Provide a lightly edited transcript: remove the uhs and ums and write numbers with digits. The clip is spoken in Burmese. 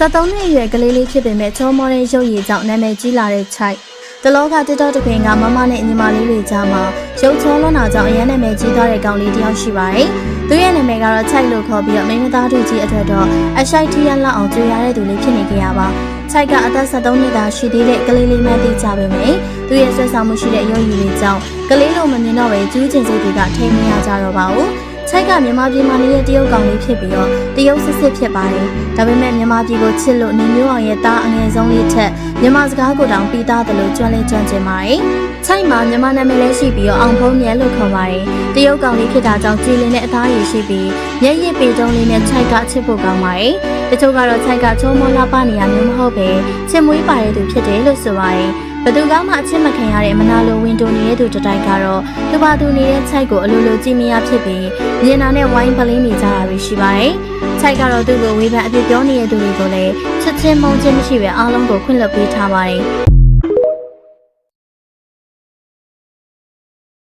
73နှစ်အရွယ်ကလေးလေးဖြစ်ပေမဲ့ချောမောတဲ့ရုပ်ရည်ကြောင့်နာမည်ကြီးလာတဲ့ချိုက်တလောကတစ်တော့တစ်ခွင်ကမမနဲ့ညီမလေးတွေကြားမှာရုပ်ချောလွန်းတာကြောင့်အရန်နာမည်ကြီးသွားတဲ့ကောင်လေးတစ်ယောက်ရှိပါတယ်။သူရဲ့နာမည်ကတော့ချိုက်လို့ခေါ်ပြီးမိန်းမသားတို့ကြီးအတွက်တော့အရှိုက်ထီးရလောက်အောင်ကြွေရတဲ့သူလေးဖြစ်နေကြရပါ။ချိုက်ကအသက်73နှစ်သာရှိသေးတဲ့ကလေးလေးမှသိကြပေမယ့်သူရဲ့ဆွဲဆောင်မှုရှိတဲ့ရုပ်ရည်တွေကြောင့်ကလေးလိုမမြင်တော့ပဲကျူးကျင်စိတ်တွေကထိမရကြတော့ပါဘူး။ချိုက်ကမြန်မာပြည်မှာနေတဲ့တရုတ်ကောင်လေးဖြစ်ပြီးတရုတ်စစ်စစ်ဖြစ်ပါတယ်။ဒါပေမဲ့မြန်မာပြည်ကိုချစ်လို့နေမျိုးအောင်ရဲ့သားအငယ်ဆုံးလေးထက်မြန်မာစကားကိုတောင်ပြီးသားတယ်လို့ကျွမ်းလဲကျွမ်းကျင်ပါတယ်။ချိုက်မှာမြန်မာနာမည်လည်းရှိပြီးအောင်ဖုံးမြဲလို့ခေါ်ပါတယ်။တရုတ်ကောင်လေးဖြစ်တာကြောင့်ကြည်လင်တဲ့အသားရည်ရှိပြီးမျက်ရည်ပေတုံးလေးနဲ့ချိုက်ကချစ်ဖို့ကောင်းပါတယ်။တချို့ကတော့ချိုက်ကချုံမောလာပနေရမျိုးမဟုတ်ပဲချစ်မွေးပါတဲ့သူဖြစ်တယ်လို့ဆိုပါတယ်။ဘသူကမှအချစ်မခံရတဲ့မနာလိုဝင်တိုနေတဲ့သူတစ်တိုင်းကတော့သူပါသူနေတဲ့ချိုက်ကိုအလိုလိုကြည့်မရဖြစ်ပြီးမြင်တာနဲ့ဝိုင်းပလင်းနေကြတာတွေရှိပါတယ်။ချိုက်ကတော့သူ့ကိုဝေဖန်အပြစ်ပြောနေတဲ့သူတွေကိုလည်းချစ်ချင်းမုန်းချင်းမရှိပဲအားလုံးကိုခွင့်လွှတ်ပေးထားပါတယ်။